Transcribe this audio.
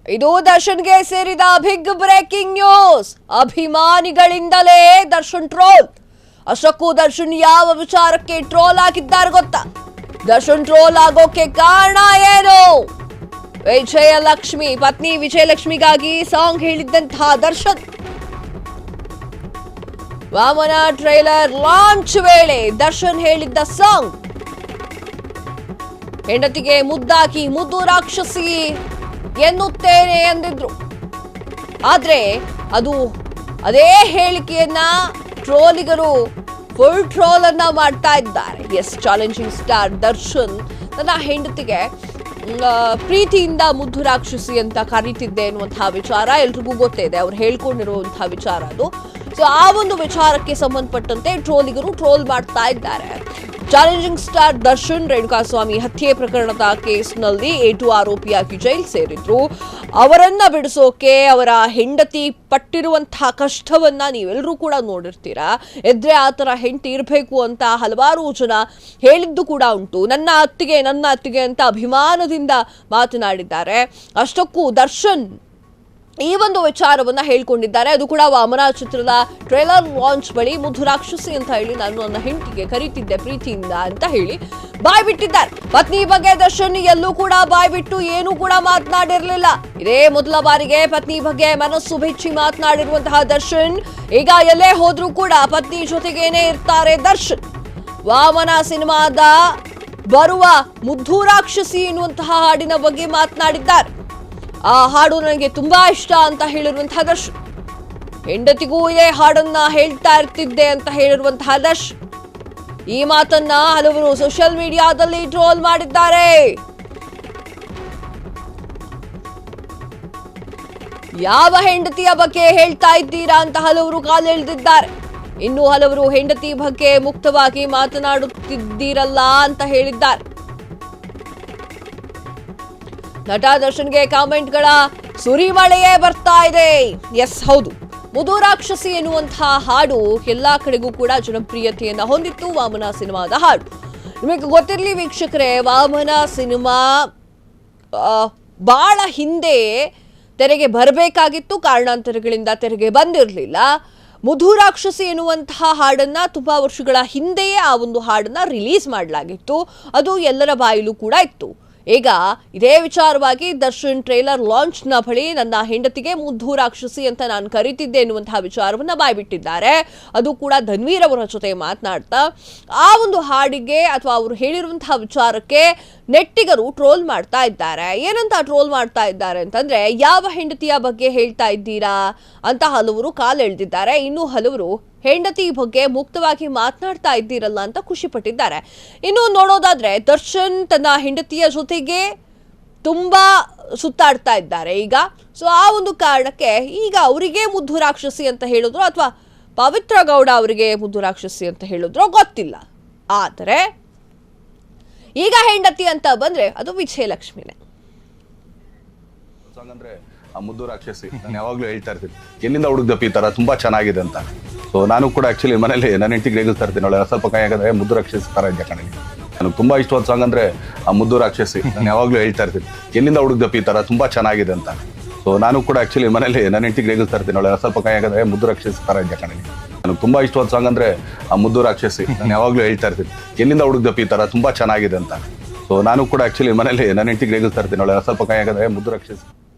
ಇದು ದರ್ಶನ್ಗೆ ಸೇರಿದ ಬಿಗ್ ಬ್ರೇಕಿಂಗ್ ನ್ಯೂಸ್. ಅಭಿಮಾನಿಗಳಿಂದಲೇ ದರ್ಶನ್ ಟ್ರೋಲ್. ಅಷ್ಟಕ್ಕೂ ದರ್ಶನ್ ಯಾವ ವಿಚಾರಕ್ಕೆ ಟ್ರೋಲ್ ಆಗಿದ್ದಾರೆ ಗೊತ್ತಾ? ದರ್ಶನ್ ಟ್ರೋಲ್ ಆಗೋಕೆ ಕಾರಣ ಏನು? ವಿಜಯಲಕ್ಷ್ಮಿ ಪತ್ನಿ ವಿಜಯಲಕ್ಷ್ಮಿಗಾಗಿ ಸಾಂಗ್ ಹೇಳಿದ್ದಂತಹ ದರ್ಶನ್ ವಾಮನ ಟ್ರೈಲರ್ ಲಾಂಚ್ ವೇಳೆ ದರ್ಶನ್ ಹೇಳಿದ್ದ ಸಾಂಗ್, ಹೆಂಡತಿಗೆ ಮುದ್ದಾಗಿ ಮುದ್ದು ರಾಕ್ಷಸಿ ಎನ್ನುತ್ತೇನೆ ಎಂದಿದ್ರು. ಆದ್ರೆ ಅದೇ ಹೇಳಿಕೆಯನ್ನ ಟ್ರೋಲಿಗರು ಫುಲ್ ಟ್ರೋಲ್ ಅನ್ನ ಮಾಡ್ತಾ ಇದ್ದಾರೆ. ಎಸ್, ಚಾಲೆಂಜಿಂಗ್ ಸ್ಟಾರ್ ದರ್ಶನ್ ತನ್ನ ಹೆಂಡತಿಗೆ ಪ್ರೀತಿಯಿಂದ ಮುದ್ದು ರಾಕ್ಷಸಿ ಅಂತ ಕರೀತಿದ್ದೆ ಎನ್ನುವಂತಹ ವಿಚಾರ ಎಲ್ರಿಗೂ ಗೊತ್ತಿದೆ. ಅವ್ರು ಹೇಳ್ಕೊಂಡಿರುವಂತಹ ವಿಚಾರ ಅದು. ಸೊ ಆ ಒಂದು ವಿಚಾರಕ್ಕೆ ಸಂಬಂಧಪಟ್ಟಂತೆ ಟ್ರೋಲಿಗರು ಟ್ರೋಲ್ ಮಾಡ್ತಾ ಇದ್ದಾರೆ. ಚಾಲೆಂಜಿಂಗ್ ಸ್ಟಾರ್ ದರ್ಶನ್ ರೇಣುಕಾಸ್ವಾಮಿ ಹತ್ಯೆ ಪ್ರಕರಣದ ಕೇಸ್ನಲ್ಲಿ A2 ಆರೋಪಿಯಾಗಿ ಜೈಲು ಸೇರಿದ್ರು. ಅವರನ್ನ ಬಿಡಿಸೋಕೆ ಅವರ ಹೆಂಡತಿ ಪಟ್ಟಿರುವಂತಹ ಕಷ್ಟವನ್ನ ನೀವೆಲ್ಲರೂ ಕೂಡ ನೋಡಿರ್ತೀರಾ. ಎದ್ರೆ ಆ ಥರ ಹೆಂಡತಿ ಇರಬೇಕು ಅಂತ ಹಲವಾರು ಜನ ಹೇಳಿದ್ದು ಕೂಡ ಉಂಟು. ನನ್ನ ಅತ್ತಿಗೆ ಅಂತ ಅಭಿಮಾನದಿಂದ ಮಾತನಾಡಿದ್ದಾರೆ. ಅಷ್ಟಕ್ಕೂ ದರ್ಶನ್ ಈ ಒಂದು ವಿಚಾರವನ್ನ ಹೇಳ್ಕೊಂಡಿದ್ದಾರೆ. ಅದು ಕೂಡ ವಾಮನ ಚಿತ್ರದ ಟ್ರೇಲರ್ ಲಾಂಚ್ ಬಳಿ ಮುದ್ದು ರಾಕ್ಷಸಿ ಅಂತ ಹೇಳಿ ನಾನು ನನ್ನ ಹೆಂಡತಿಗೆ ಕರೀತಿದ್ದೆ ಪ್ರೀತಿಯಿಂದ ಅಂತ ಹೇಳಿ ಬಾಯ್ ಬಿಟ್ಟಿದ್ದಾರೆ. ಪತ್ನಿ ಬಗ್ಗೆ ದರ್ಶನ್ ಎಲ್ಲೂ ಕೂಡ ಬಾಯ್ ಬಿಟ್ಟು ಏನೂ ಕೂಡ ಮಾತನಾಡಿರಲಿಲ್ಲ. ಇದೇ ಮೊದಲ ಬಾರಿಗೆ ಪತ್ನಿ ಬಗ್ಗೆ ಮನಸ್ಸು ಬಿಚ್ಚಿ ಮಾತನಾಡಿರುವಂತಹ ದರ್ಶನ್ ಈಗ ಎಲ್ಲೇ ಹೋದ್ರೂ ಕೂಡ ಪತ್ನಿ ಜೊತೆಗೇನೆ ಇರ್ತಾರೆ ದರ್ಶನ್. ವಾಮನ ಸಿನಿಮಾದ ಬರುವ ಮುದ್ದು ರಾಕ್ಷಸಿ ಎನ್ನುವಂತಹ ಹಾಡಿನ ಬಗ್ಗೆ ಮಾತನಾಡಿದ್ದಾರೆ. ಆ ಹಾಡು ನನಗೆ ತುಂಬಾ ಇಷ್ಟ ಅಂತ ಹೇಳಿರುವಂತಹ ದರ್ಶನ್, ಹೆಂಡತಿಗೂ ಇದೇ ಹಾಡನ್ನ ಹೇಳ್ತಾ ಇರ್ತಿದ್ದೆ ಅಂತ ಹೇಳಿರುವಂತಹ ದರ್ಶನ್ ಈ ಮಾತನ್ನ ಹಲವರು ಸೋಷಿಯಲ್ ಮೀಡಿಯಾದಲ್ಲಿ ಟ್ರೋಲ್ ಮಾಡಿದ್ದಾರೆ. ಯಾವ ಹೆಂಡತಿಯ ಬಗ್ಗೆ ಹೇಳ್ತಾ ಇದ್ದೀರಾ ಅಂತ ಹಲವರು ಕಾಲೆಳೆದಿದ್ದಾರೆ. ಇನ್ನು ಹಲವರು ಹೆಂಡತಿ ಬಗ್ಗೆ ಮುಕ್ತವಾಗಿ ಮಾತನಾಡುತ್ತಿದ್ದೀರಲ್ಲ ಅಂತ ಹೇಳಿದ್ದಾರೆ. ನಟ ದರ್ಶನ್ಗೆ ಕಾಮೆಂಟ್ಗಳ ಸುರಿಮಳೆಯೇ ಬರ್ತಾ ಇದೆ. ಎಸ್, ಹೌದು, ಮುದ್ದು ರಾಕ್ಷಸಿ ಎನ್ನುವಂತಹ ಹಾಡು ಎಲ್ಲಾ ಕಡೆಗೂ ಕೂಡ ಜನಪ್ರಿಯತೆಯನ್ನ ಹೊಂದಿತ್ತು. ವಾಮನ ಸಿನಿಮಾದ ಹಾಡು ನಿಮಗೆ ಗೊತ್ತಿರಲಿ ವೀಕ್ಷಕರೇ, ವಾಮನ ಸಿನಿಮಾ ಬಹಳ ಹಿಂದೆ ತೆರೆಗೆ ಬರಬೇಕಾಗಿತ್ತು. ಕಾರಣಾಂತರಗಳಿಂದ ತೆರೆಗೆ ಬಂದಿರಲಿಲ್ಲ. ಮುದ್ದು ರಾಕ್ಷಸಿ ಎನ್ನುವಂತಹ ಹಾಡನ್ನ ತುಂಬಾ ವರ್ಷಗಳ ಹಿಂದೆಯೇ ಆ ಒಂದು ಹಾಡನ್ನ ರಿಲೀಸ್ ಮಾಡಲಾಗಿತ್ತು. ಅದು ಎಲ್ಲರ ಬಾಯಲ್ಲೂ ಕೂಡ ಇತ್ತು. ಈಗ ಇದೇ ವಿಚಾರವಾಗಿ ದರ್ಶನ್ ಟ್ರೇಲರ್ ಲಾಂಚ್ ನ ಬಳಿ ನನ್ನ ಹೆಂಡತಿಗೆ ಮುದ್ದು ರಾಕ್ಷಸಿ ಅಂತ ನಾನು ಕರೀತಿದ್ದೆ ಎನ್ನುವಂತಹ ವಿಚಾರವನ್ನ ಬಾಯ್ಬಿಟ್ಟಿದ್ದಾರೆ. ಅದು ಕೂಡ ಧನ್ವೀರ್ ಅವರ ಜೊತೆ ಮಾತನಾಡ್ತಾ ಆ ಒಂದು ಹಾಡಿಗೆ ಅಥವಾ ಅವರು ಹೇಳಿರುವಂತಹ ವಿಚಾರಕ್ಕೆ ನೆಟ್ಟಿಗರು ಟ್ರೋಲ್ ಮಾಡ್ತಾ ಇದ್ದಾರೆ. ಏನಂತ ಟ್ರೋಲ್ ಮಾಡ್ತಾ ಇದ್ದಾರೆ ಅಂತಂದ್ರೆ, ಯಾವ ಹೆಂಡತಿಯ ಬಗ್ಗೆ ಹೇಳ್ತಾ ಇದ್ದೀರಾ ಅಂತ ಹಲವರು ಕಾಲೆಳೆದಿದ್ದಾರೆ. ಇನ್ನು ಹಲವರು ಹೆಂಡತಿ ಬಗ್ಗೆ ಮುಕ್ತವಾಗಿ ಮಾತನಾಡ್ತಾ ಇದ್ದೀರಲ್ಲ ಅಂತ ಖುಷಿ ಪಟ್ಟಿದ್ದಾರೆ. ಇನ್ನು ನೋಡೋದಾದ್ರೆ ದರ್ಶನ್ ತನ್ನ ಹೆಂಡತಿಯ ಜೊತೆಗೆ ತುಂಬಾ ಸುತ್ತಾಡ್ತಾ ಇದ್ದಾರೆ ಈಗ. ಸೊ ಆ ಒಂದು ಕಾರಣಕ್ಕೆ ಈಗ ಅವರಿಗೆ ಮುದ್ದು ರಾಕ್ಷಸಿ ಅಂತ ಹೇಳಿದ್ರು ಅಥವಾ ಪವಿತ್ರ ಗೌಡ ಅವರಿಗೆ ಮುದ್ದು ರಾಕ್ಷಸಿ ಅಂತ ಹೇಳಿದ್ರು ಗೊತ್ತಿಲ್ಲ. ಆದರೆ ಈಗ ಹೆಂಡತಿ ಅಂತ ಬಂದ್ರೆ ಅದು ವಿಜಯಲಕ್ಷ್ಮಿನೇ. ಮುದ್ದು ರಾಕ್ಷಸಿ ನಾನು ಯಾವಾಗ್ಲೂ ಹೇಳ್ತಾ ಇರ್ತೀನಿ, ಎಲ್ಲಿಂದ ಹುಡುಕ್ದಪ್ಪ ಈ ತರ ತುಂಬಾ ಚೆನ್ನಾಗಿದೆ ಅಂತ. ಸೊ ನಾನು ಕೂಡ ಆಕ್ಚುಲಿ ಮನೇಲಿ ನನ್ನ ಹೆಂಡತಿಗೆ ರೇಗಿಸ್ತಾ ಇರ್ತೀನಿ, ಅವಳು ಸ್ವಲ್ಪ ಕೈ ಹಾಕಿದ್ರೆ ಮುದ್ದು ರಾಕ್ಷಸಿ ತರ ಇದೆ ಕಣೆ. ನನಗೆ ತುಂಬಾ ಇಷ್ಟವಾದ ಸಾಂಗ್ ಅಂದ್ರೆ ಆ ಮುದ್ದು ರಾಕ್ಷಸಿ. ನಾನು ಯಾವಾಗ್ಲೂ ಹೇಳ್ತಾ ಇರ್ತೀನಿ, ಎಲ್ಲಿಂದ ಹುಡುಕ್ದಪ್ಪ ಈ ತರ ತುಂಬಾ ಚೆನ್ನಾಗಿದೆ ಅಂತ. ಸೊ ನಾನು ಕೂಡ ಆಕ್ಚುಲಿ ಮನೇಲಿ ನನ್ನ ಹೆಂಡತಿಗೆ ರೇಗಿಸ್ತಾ ಇರ್ತೀನಿ, ಅವಳು ಸ್ವಲ್ಪ ಕೈ ಹಾಕಿದ್ರೆ ಮುದ್ದು ರಾಕ್ಷಸಿ ತರ ಇದೆ ಕಣೆ. ನನಗೆ ತುಂಬಾ ಇಷ್ಟವಾದ ಸಾಂಗ್ ಅಂದ್ರೆ ಆ ಮುದ್ದು ರಾಕ್ಷಸಿ. ನಾನು ಯಾವಾಗ್ಲೂ ಹೇಳ್ತಾ ಇರ್ತೀನಿ, ಎಲ್ಲಿಂದ ಹುಡುಕ್ದಪ್ಪ ಈ ತರ ತುಂಬಾ ಚೆನ್ನಾಗಿದೆ ಅಂತ. ಸೊ ನಾನು ಕೂಡ ಆಕ್ಚುಲಿ ಮನೇಲಿ ನನ್ನ ಹೆಂಡತಿಗೆ ರೇಗಿಸ್ತಾ ಇರ್ತೀನಿ, ಅವಳು ಸ್ವಲ್ಪ ಕೈ ಹಾಕಿದ್ರೆ ಮುದ್ದು ರಾಕ್ಷಸಿ.